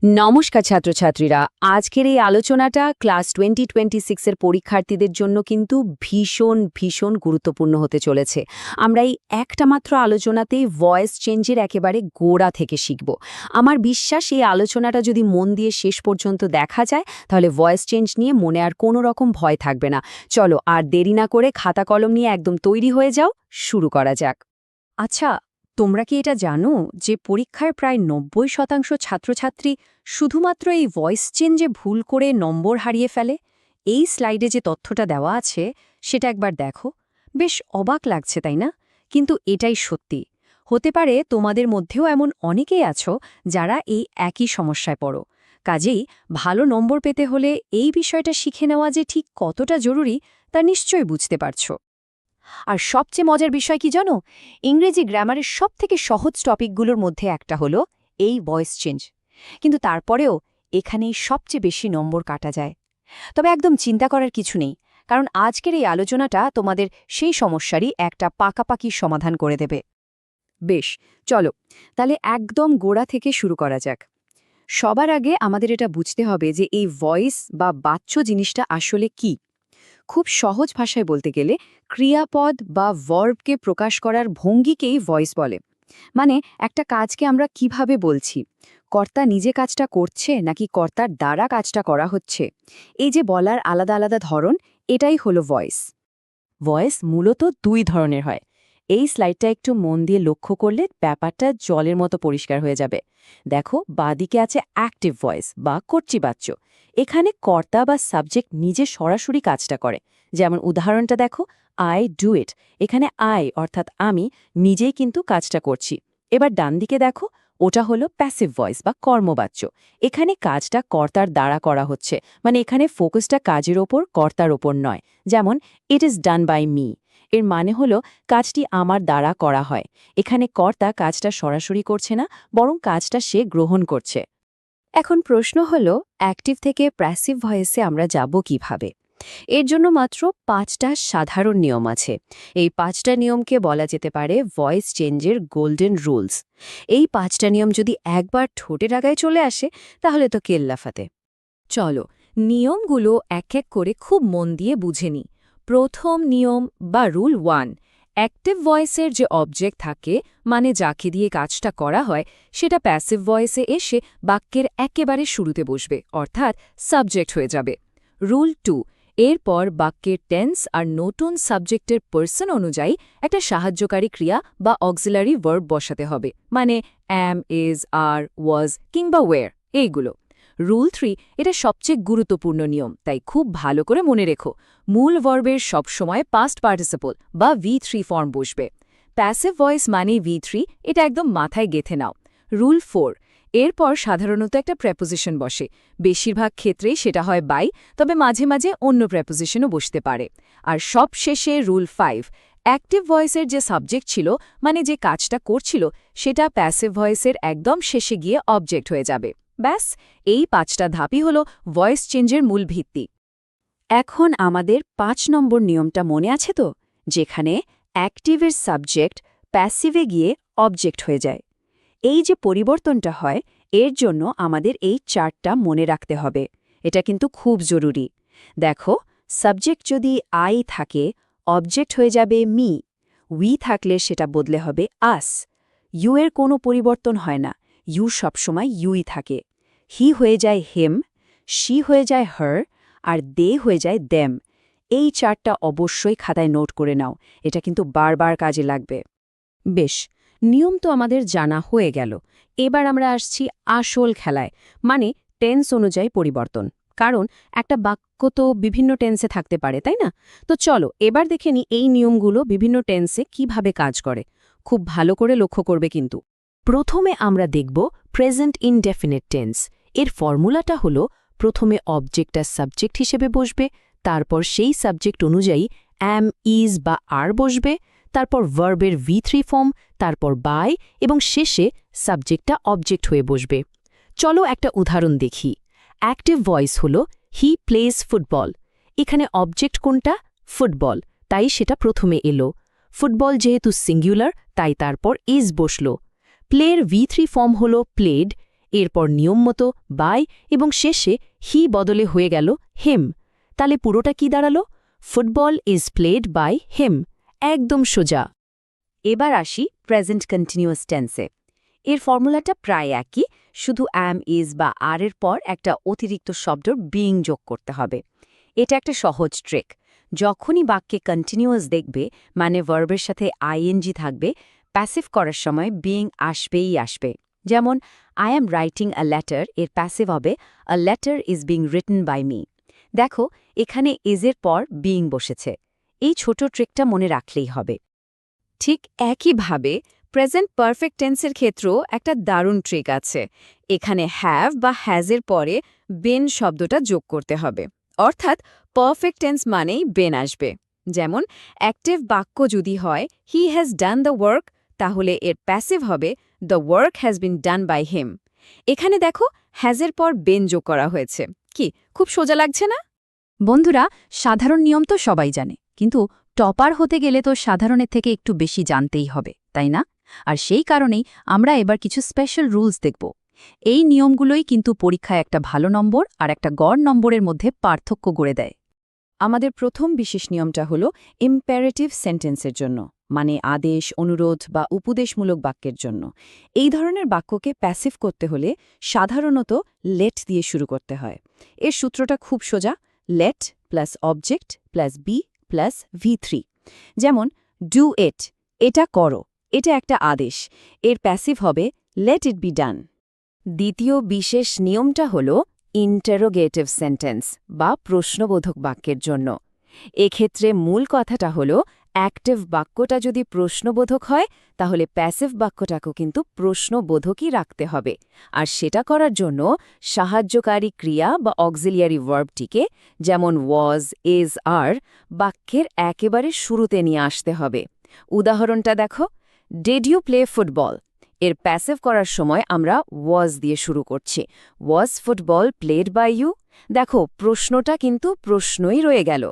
নমস্কার ছাত্রছাত্রীরা, আজকের এই আলোচনাটা ক্লাস 2026 এর পরীক্ষার্থীদের জন্য কিন্তু ভীষণ ভীষণ গুরুত্বপূর্ণ হতে চলেছে। আমরা এই একটা মাত্র আলোচনাতেই ভয়েস চেঞ্জের একেবারে গোড়া থেকে শিখব। আমার বিশ্বাস এই আলোচনাটা যদি মন দিয়ে শেষ পর্যন্ত দেখা যায় তাহলে ভয়েস চেঞ্জ নিয়ে মনে আর কোনো রকম ভয় থাকবে না। চলো আর দেরি না করে খাতা কলম নিয়ে একদম তৈরি হয়ে যাও, শুরু করা যাক। আচ্ছা, তোমরা কি এটা জানো যে পরীক্ষায় প্রায় ৯০% ছাত্রছাত্রী শুধুমাত্র এই ভয়েস চেঞ্জে ভুল করে নম্বর হারিয়ে ফেলে? এই স্লাইডে যে তথ্যটা দেওয়া আছে সেটা একবার দেখো। বেশ অবাক লাগছে, তাই না? কিন্তু এটাই সত্যি। হতে পারে তোমাদের মধ্যেও এমন অনেকেই আছো যারা এই একই সমস্যায় পড়ো। কাজেই ভালো নম্বর পেতে হলে এই বিষয়টা শিখে নেওয়া যে ঠিক কতটা জরুরি তা নিশ্চয়ই বুঝতে পারছো। আর সবচেয়ে মজার বিষয় কি জানো? ইংরেজি গ্রামারের সবথেকে সহজ টপিকগুলোর মধ্যে একটা হলো এই ভয়েস চেঞ্জ। কিন্তু তারপরেও এখানেই সবচেয়ে বেশি নম্বর কাটা যায়। তবে একদম চিন্তা করার কিছু নেই, কারণ আজকের এই আলোচনাটা তোমাদের সেই সমস্যারই একটা পাকাপাকি সমাধান করে দেবে। বেশ, চলো তাহলে একদম গোড়া থেকে শুরু করা যাক। সবার আগে আমাদের এটা বুঝতে হবে যে এই ভয়েস বা বাচ্য জিনিসটা আসলে কি। খুব সহজ ভাষায় বলতে গেলে ক্রিয়াপদ বা ভার্বকে প্রকাশ করার ভঙ্গিকেই ভয়েস বলে। মানে একটা কাজকে আমরা কিভাবে বলছি, কর্তা নিজে কাজটা করছে নাকি কর্তার দ্বারা কাজটা করা হচ্ছে, এই যে বলার আলাদা আলাদা ধরন, এটাই হলো ভয়েস। ভয়েস মূলত দুই ধরনের হয়। এই স্লাইডটা একটু মন দিয়ে লক্ষ্য করলে ব্যাপারটা জলের মতো পরিষ্কার হয়ে যাবে। দেখো, বাঁদিকে আছে অ্যাক্টিভ ভয়েস বা কর্তৃবাচ্য। এখানে কর্তা বা সাবজেক্ট নিজে সরাসরি কাজটা করে। যেমন উদাহরণটা দেখো, আই ডু ইট। এখানে আই অর্থাৎ আমি নিজেই কিন্তু কাজটা করছি। এবার ডান দিকে দেখো, ওটা হলো প্যাসিভ ভয়েস বা কর্মবাচ্য। এখানে কাজটা কর্তার দ্বারা করা হচ্ছে, মানে এখানে ফোকাসটা কাজের ওপর, কর্তার ওপর নয়। যেমন it is done by me, এর মানে হলো কাজটি আমার দ্বারা করা হয়। এখানে কর্তা কাজটা সরাসরি করছে না, বরং কাজটা সে গ্রহণ করছে। এখন প্রশ্ন হলো, অ্যাক্টিভ থেকে প্যাসিভ ভয়েসে আমরা যাব কিভাবে? এর জন্য মাত্র 5টা সাধারণ নিয়ম আছে। এই 5টা নিয়মকে বলা যেতে পারে ভয়েস চেঞ্জের গোল্ডেন রুলস। এই 5টা নিয়ম যদি একবার ঠোঁটের আগায় চলে আসে তাহলে তো কেল্লাফাতে। চলো নিয়মগুলো এক এক করে খুব মন দিয়ে বুঝে নিই। প্রথম নিয়ম বা রুল 1, অ্যাক্টিভ ভয়েসের যে অবজেক্ট থাকে, মানে যাকে দিয়ে কাজটা করা হয়, সেটা প্যাসিভ ভয়েসে এসে বাক্যের একেবারে শুরুতে বসবে, অর্থাৎ সাবজেক্ট হয়ে যাবে। রুল 2, এরপর বাক্যের টেন্স আর নতুন সাবজেক্টের পার্সন অনুযায়ী একটা সাহায্যকারী ক্রিয়া বা অক্সিলারি ভার্ব বসাতে হবে, মানে অ্যাম, ইজ, আর, ওয়াজ কিংবা ওয়ের, এইগুলো। রুল 3, এটা সবচেয়ে গুরুত্বপূর্ণ নিয়ম, তাই খুব ভালো করে মনে রেখো, মূল ভার্বের সবসময় পাস্ট পার্টিসিপল বা V3 ফর্ম বসবে। প্যাসিভ ভয়েস মানে V3, এটা একদম মাথায় গেঁথে নাও। রুল 4, এরপর সাধারণত একটা প্রেপোজিশন বসে। বেশিরভাগ ক্ষেত্রেই সেটা হয় বাই, তবে মাঝে মাঝে অন্য প্রেপোজিশনও বসতে পারে। আর সব শেষে রুল 5, অ্যাক্টিভ ভয়েসের যে সাবজেক্ট ছিল, মানে যে কাজটা করছিল, সেটা প্যাসিভ ভয়েসের একদম শেষে গিয়ে অবজেক্ট হয়ে যাবে। ব্যাস, এই 5টা ধাপই হল ভয়েস চেঞ্জের মূল ভিত্তি। এখন আমাদের 5 নম্বর নিয়মটা মনে আছে তো, যেখানে অ্যাক্টিভের সাবজেক্ট প্যাসিভে গিয়ে অবজেক্ট হয়ে যায়। এই যে পরিবর্তনটা হয়, এর জন্য আমাদের এই 4টা মনে রাখতে হবে। এটা কিন্তু খুব জরুরি। দেখো, সাবজেক্ট যদি আই থাকে, অবজেক্ট হয়ে যাবে মি। উই থাকলে সেটা বদলে হবে আস। ইউ এর কোনো পরিবর্তন হয় না, ইউ সবসময় ইউই থাকে। হি হয়ে যায় হেম, শি হয়ে যায় হার, আর দে হয়ে যায় দেম। এই 4টা অবশ্যই খাতায় নোট করে নাও, এটা কিন্তু বারবার কাজে লাগবে। বেশ, নিয়ম তো আমাদের জানা হয়ে গেল। এবার আমরা আসছি আসল খেলায়, মানে টেন্স অনুযায়ী পরিবর্তন। কারণ একটা বাক্য তো বিভিন্ন টেন্সে থাকতে পারে, তাই না? তো চলো এবার দেখে নিই এই নিয়মগুলো বিভিন্ন টেন্সে কিভাবে কাজ করে। খুব ভালো করে লক্ষ্য করবে কিন্তু। প্রথমে আমরা দেখব প্রেজেন্ট ইনডেফিনিট টেন্স। এর ফর্মুলাটা হলো, প্রথমে অবজেক্টটা সাবজেক্ট হিসেবে বসবে, তারপর সেই সাবজেক্ট অনুযায়ী অ্যাম, ইজ বা আর বসবে, তারপর ভার্বের V3 ফর্ম, তারপর বাই, এবং শেষে সাবজেক্টটা অবজেক্ট হয়ে বসবে। চলো একটা উদাহরণ দেখি। অ্যাক্টিভ ভয়েস হলো হি প্লেজ ফুটবল। এখানে অবজেক্ট কোনটা? ফুটবল, তাই সেটা প্রথমে এলো। ফুটবল যেহেতু সিঙ্গুলার, তাই তারপর ইজ বসল। প্লের V3 ফর্ম হলো প্লেড। এরপর নিয়ম মতো বাই এবং শেষে হি বদলে হয়ে গেল হেম। তাহলে পুরোটা কি দাঁড়ালো? ফুটবল ইজ প্লেড বাই হেম। একদম সোজা। এবার আসি প্রেজেন্ট কন্টিনিউয়াস টেন্সে। এর ফর্মুলাটা প্রায় একই, শুধু অ্যাম, ইজ বা আর এর পর একটা অতিরিক্ত শব্দর বিইং যোগ করতে হবে। এটা একটা সহজ ট্রিক। যখনই বাক্যে কন্টিনিউয়াস দেখবে, মানে ভার্বের সাথে আইএনজি থাকবে, প্যাসিভ করার সময় বিইং আসবেই আসবে। যেমন I am writing a letter, এর প্যাসিভ হবে a letter is being written by me. দেখো, এখানে ইজের পর বিইং বসেছে। এই ছোট ট্রিকটা মনে রাখলেই হবে। ঠিক একইভাবে প্রেজেন্ট পারফেক্ট টেন্সের ক্ষেত্রেও একটা দারুণ ট্রিক আছে। এখানে হ্যাভ বা হ্যাজের পরে বেন শব্দটা যোগ করতে হবে। অর্থাৎ পারফেক্ট টেন্স মানেই বেন আসবে। যেমন অ্যাক্টিভ বাক্য যদি হয় he has done the work, তাহলে এর প্যাসিভ হবে the work has been done by him. এখানে দেখো, হ্যাজের পর বেন যোগ করা হয়েছে। কি খুব সোজা লাগছে না? বন্ধুরা, সাধারণ নিয়ম তো সবাই জানে, কিন্তু টপার হতে গেলে তো সাধারণের থেকে একটু বেশি জানতেই হবে, তাই না? আর সেই কারণেই আমরা এবার কিছু স্পেশাল রুলস দেখব। এই নিয়মগুলোই কিন্তু পরীক্ষায় একটা ভালো নম্বর আর একটা গড় নম্বরের মধ্যে পার্থক্য গড়ে দেয়। আমাদের প্রথম বিশেষ নিয়মটা হলো ইম্প্যারেটিভ সেন্টেন্সের জন্য, মানে আদেশ, অনুরোধ বা উপদেশমূলক বাক্যের জন্য। এই ধরনের বাক্যকে প্যাসিভ করতে হলে সাধারণত লেট দিয়ে শুরু করতে হয়। এর সূত্রটা খুব সোজা, let plus object plus be plus V3। যেমন ডু ইট, এটা করো, এটা একটা আদেশ, এর প্যাসিভ হবে লেট ইট বি ডান। দ্বিতীয় বিশেষ নিয়মটা হল ইন্টারোগেটিভ সেন্টেন্স বা প্রশ্নবোধক বাক্যের জন্য। এক্ষেত্রে মূল কথাটা হল অ্যাক্টিভ বাক্যটা যদি প্রশ্নবোধক হয়, তাহলে প্যাসিভ বাক্যটাকেও কিন্তু প্রশ্নবোধকই রাখতে হবে। আর সেটা করার জন্য সাহায্যকারী ক্রিয়া বা অক্সিলিয়ারি ভার্বটিকে, যেমন ওয়াজ, ইজ, আর, বাক্যের একেবারে শুরুতে নিয়ে আসতে হবে। উদাহরণটা দেখো, ডিড ইউ প্লে ফুটবল, এর প্যাসিভ করার সময় আমরা ওয়াজ দিয়ে শুরু করছি। ওয়াজ ফুটবল প্লেড বাই ইউ? দেখো, প্রশ্নটা কিন্তু প্রশ্নই রয়ে গেল।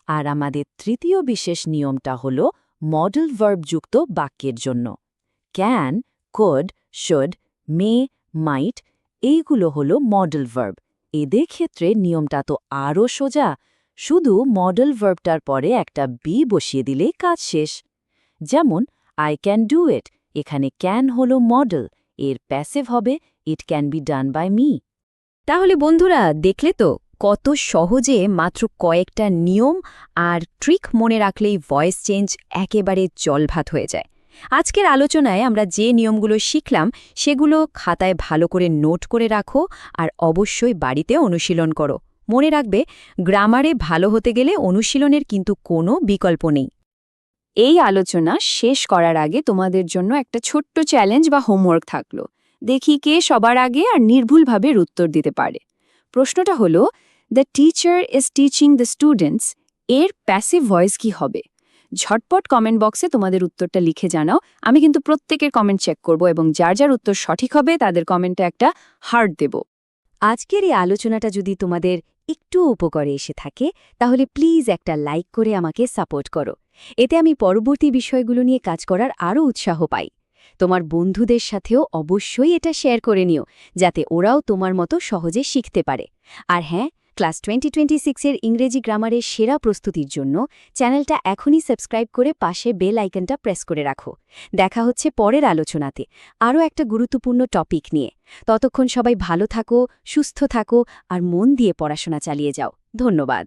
আর আমাদের তৃতীয় বিশেষ নিয়মটা হল মডেল ভার্বযুক্ত বাক্যের জন্য। ক্যান, কুড, শুড, মে, মাইট, এইগুলো হলো মডেল ভার্ব। এদের ক্ষেত্রে নিয়মটা তো আরও সোজা। শুধু মডেল ভার্বটার পরে একটা বি বসিয়ে দিলেই কাজ শেষ। যেমন আই ক্যান ডু ইট, এখানে ক্যান হলো মডেল, এর প্যাসিভ হবে it can be done by me. তাহলে বন্ধুরা, দেখলে তো কত সহজে মাত্র কয়েকটা নিয়ম আর ট্রিক মনে রাখলেই ভয়েস চেঞ্জ একেবারে জলভাত হয়ে যায়। আজকের আলোচনায় আমরা যে নিয়মগুলো শিখলাম সেগুলো খাতায় ভালো করে নোট করে রাখো আর অবশ্যই বাড়িতে অনুশীলন করো। মনে রাখবে, গ্রামারে ভালো হতে গেলে অনুশীলনের কিন্তু কোনো বিকল্প নেই। এই আলোচনা শেষ করার আগে তোমাদের জন্য একটা ছোট্ট চ্যালেঞ্জ বা হোমওয়ার্ক থাকলো। দেখি কে সবার আগে আর নির্ভুলভাবে উত্তর দিতে পারে। প্রশ্নটা হলো, the teacher is teaching the students, এর প্যাসিভ ভয়েস কি হবে? ঝটপট কমেন্ট বক্সে তোমাদের উত্তরটা লিখে জানাও। আমি কিন্তু প্রত্যেকের কমেন্ট চেক করব এবং যার যার উত্তর সঠিক হবে তাদের কমেন্টে একটা হার্ট দেব। আজকের এই আলোচনাটা যদি তোমাদের একটু উপকারে এসে থাকে, তাহলে প্লিজ একটা লাইক করে আমাকে সাপোর্ট করো। এতে আমি পরবর্তী বিষয়গুলো নিয়ে কাজ করার আরও উৎসাহ পাই। তোমার বন্ধুদের সাথেও অবশ্যই এটা শেয়ার করে নিও, যাতে ওরাও তোমার মতো সহজে শিখতে পারে। আর হ্যাঁ, ক্লাস 2026-এর ইংরেজি গ্রামারের সেরা প্রস্তুতির জন্য চ্যানেলটা এখনই সাবস্ক্রাইব করে পাশে বেল আইকনটা প্রেস করে রাখো। দেখা হচ্ছে পরের আলোচনাতে আরও একটা গুরুত্বপূর্ণ টপিক নিয়ে। ততক্ষণ সবাই ভালো থাকো, সুস্থ থাকো আর মন দিয়ে পড়াশোনা চালিয়ে যাও। ধন্যবাদ।